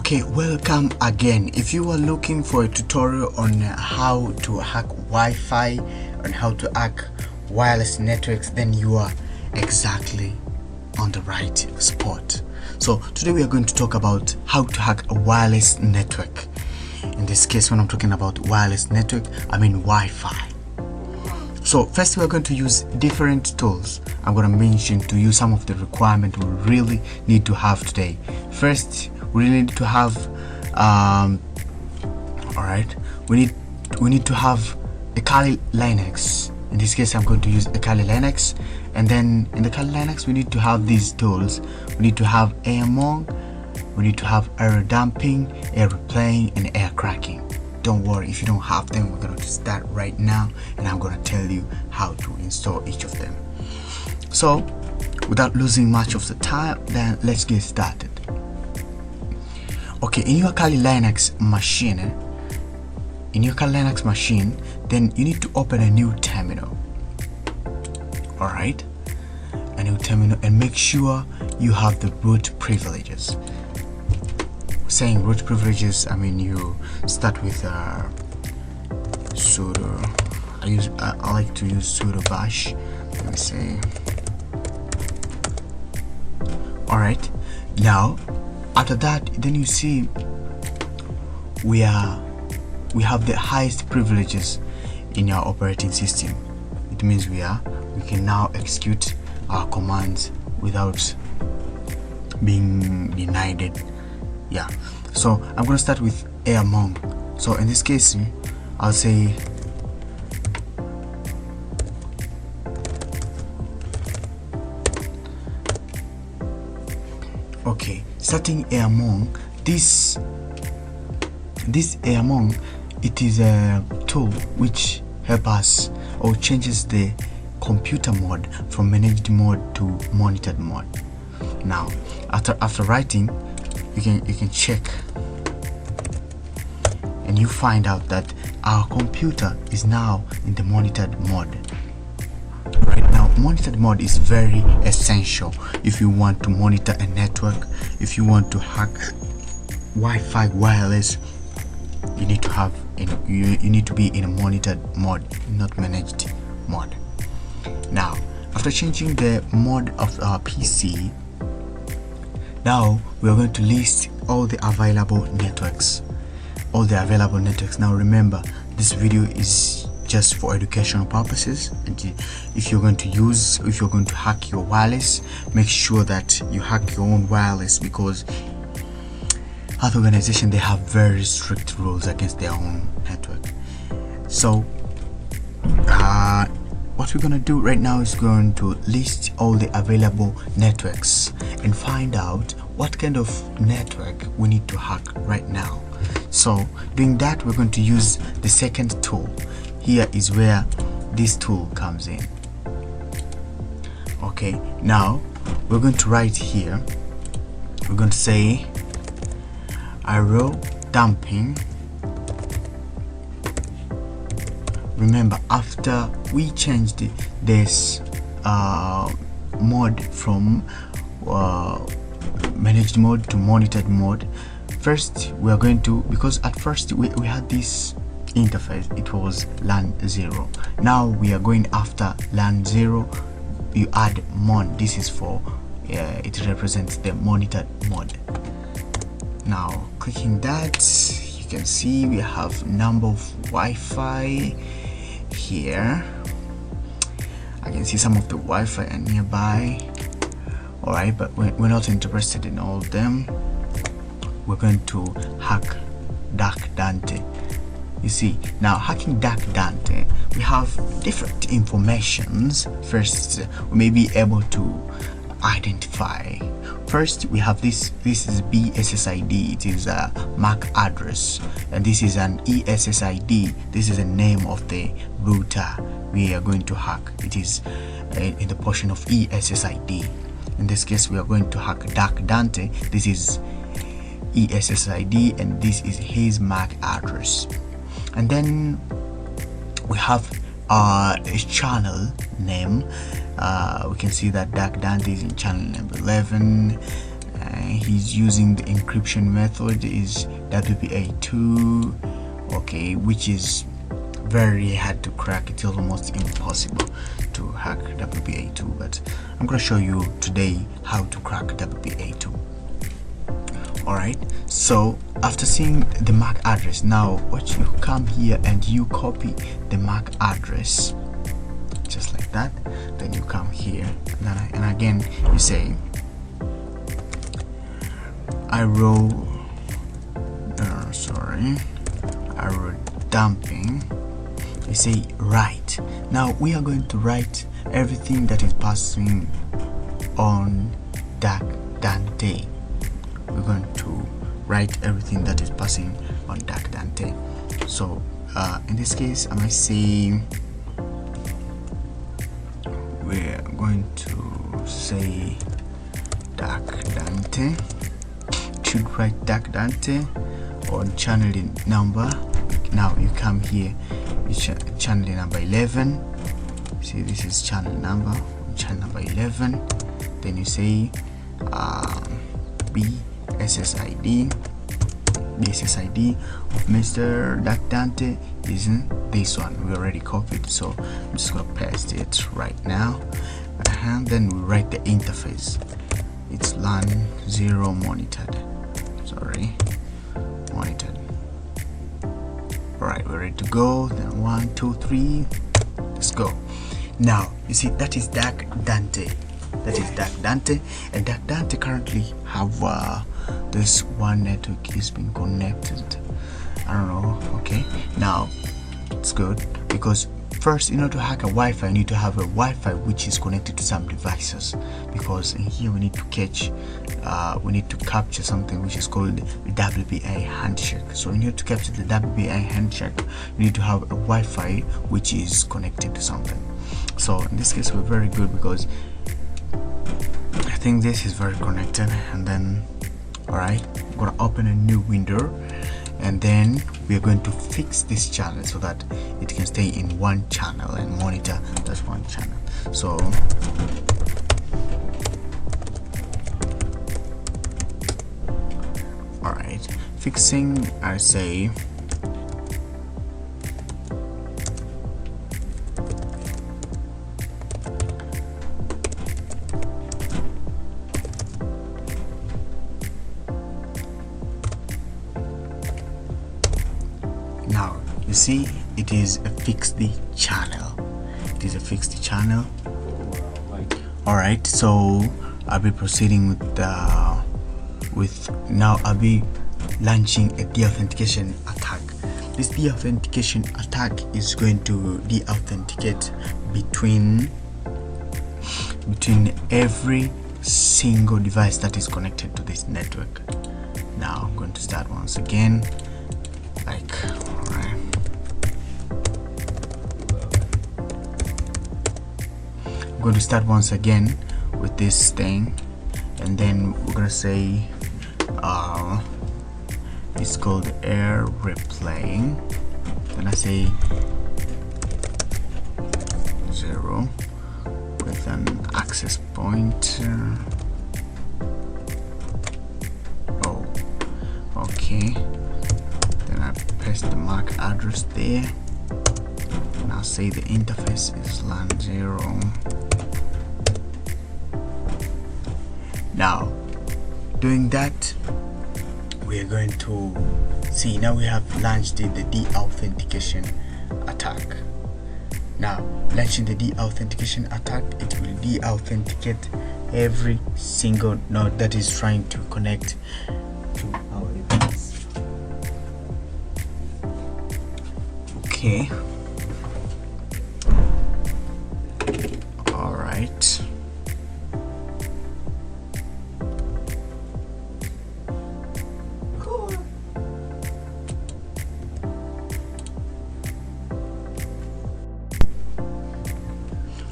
Okay, welcome again. If you are looking for a tutorial on how to hack Wi-Fi and how to hack wireless networks, then you are exactly on the right spot. So today we are going to talk about how to hack a wireless network. In this case, when I'm talking about wireless network, I mean Wi-Fi. So first we are going to use different tools. I'm going to mention to you some of the requirements we really need to have today. First, we really need to have we need to have a Kali Linux. In this case, I'm going to use a Kali Linux, and then in the Kali Linux we need to have these tools. We need to have AirMong, we need to have error dumping, error replaying, and air cracking. Don't worry if you don't have them. We're going to start right now, and I'm going to tell you how to install each of them. So without losing much of the time, then let's get started. Okay, in your Kali Linux machine, then you need to open a new terminal. Alright, a new terminal, and make sure you have the root privileges. Saying root privileges, I mean you start with sudo. I like to use sudo bash. Let me say. Alright, now after that, then you see we have the highest privileges in our operating system. It means we can now execute our commands without being denied it. Yeah, so I'm going to start with AirMong. So in this case, I'll say okay, starting AirMong. This AirMong, it is a tool which helps us or changes the computer mode from managed mode to monitored mode. Now after writing, you can check, and you find out that our computer is now in the monitored mode. Right now, monitored mode is very essential if you want to monitor a network. If you want to hack Wi-Fi wireless, you need to have you need to be in a monitored mode, not managed mode. Now after changing the mode of our PC, now we are going to list all the available networks. Now remember, this video is just for educational purposes, and if you're going to hack your wireless, make sure that you hack your own wireless, because other organizations, they have very strict rules against their own network. So what we're going to do right now is going to list all the available networks and find out what kind of network we need to hack right now. So doing that, we're going to use the second tool. Here is where this tool comes in. Okay, now we're going to write here, we're going to say error dumping. Remember, after we changed this mode from managed mode to monitored mode, first we are going to, because at first we had this interface, it was LAN 0. Now we are going after LAN 0. You add mon. This is for it represents the monitored mode. Now clicking that, you can see we have number of Wi-Fi here. I can see some of the Wi-Fi are nearby. Alright, but we're not interested in all of them. We're going to hack Dark Dante. You see, now hacking Dark Dante, we have different informations. First, we may be able to identify. First, we have this is BSSID. It is a MAC address, and this is an ESSID. This is the name of the router we are going to hack. It is in the portion of ESSID. In this case, we are going to hack Dark Dante. This is ESSID, and this is his MAC address. And then we have a channel name. We can see that Dark Dante is in channel number 11, he's using the encryption method is WPA2, okay, which is very hard to crack. It's almost impossible to hack WPA2, but I'm gonna show you today how to crack WPA2. Alright, so after seeing the MAC address, now what you come here and you copy the MAC address just like that. Then you come here and again you say arrow dumping. You say write. Now we are going to write everything that is passing on DuckDante. We're going to write everything that is passing on DuckDante. So in this case I might say we're going to say DuckDante. Should write DuckDante on channel number. Now you come here, channel number 11. See, this is channel number 11. Then you say BSSID of Mr. DuckDante isn't this one. We already copied, so I'm just gonna paste it right now. And then we write the interface. It's LAN 0 monitored. Alright, we're ready to go. Then 1, 2, 3, let's go. Now you see that is DuckDante. And DuckDante currently have this one network is being connected. I don't know. Okay, now it's good because first, in order to hack a Wi-Fi, you need to have a Wi-Fi which is connected to some devices, because in here we need to capture something which is called the WPA handshake. So in order to capture the WPA handshake, you need to have a Wi-Fi which is connected to something. So in this case we're very good because I think this is very connected. And then alright, I'm gonna open a new window, and then we are going to fix this channel so that it can stay in one channel and monitor that one channel. So alright, fixing, I say now you see it is a fixed channel. Alright, so I'll be proceeding with now I'll be launching a deauthentication attack. This deauthentication attack is going to deauthenticate between every single device that is connected to this network. Now I'm going to start once again, alright. I'm going to start once again with this thing, and then we're gonna say it's called air replaying. Then I say 0 with an access point. Oh, okay. Then I paste the MAC address there, and I'll say the interface is LAN 0. Now doing that, we are going to see, now we have launched the deauthentication attack. Now launching the deauthentication attack, it will deauthenticate every single node that is trying to connect to our device. Okay, all right.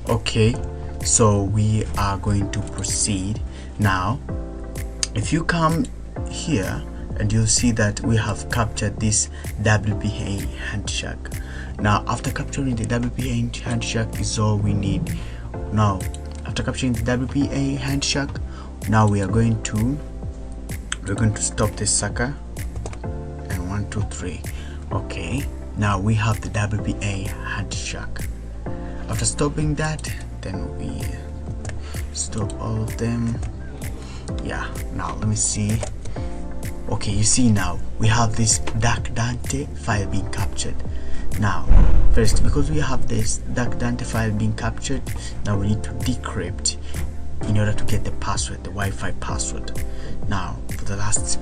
Okay, so we are going to proceed now. If you come here and you'll see that we have captured this WPA handshake. Now after capturing the WPA handshake is all we need. Now after capturing the WPA handshake, now we are going to we're going to stop this sucker, and 1 2 3. Okay, now we have the WPA handshake. After stopping that, then we stop all of them. Yeah, now let me see. Okay, you see now we have this Dark Dante file being captured. Now first, because we have this Dark Dante file being captured, now we need to decrypt in order to get the password, the Wi-Fi password. Now for the last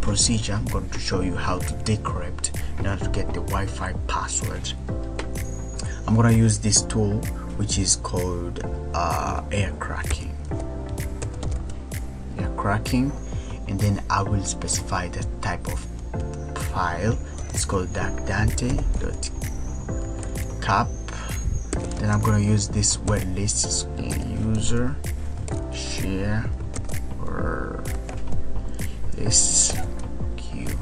procedure, I'm going to show you how to decrypt in order to get the Wi-Fi password. I'm going to use this tool which is called air cracking, and then I will specify the type of file. It's called darkdante.cap. Then I'm going to use this word list user share or list queue.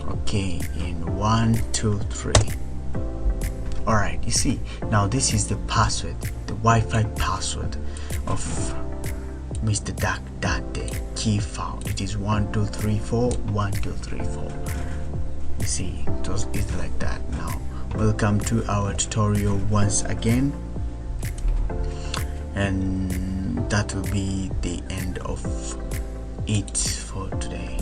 Okay, in 1 2 3. All right, you see now this is the password, the Wi-Fi password of Mr. Dark Dante key file. It is 1234 1234. You see, it's like that. Now welcome to our tutorial once again, and that will be the end of it for today.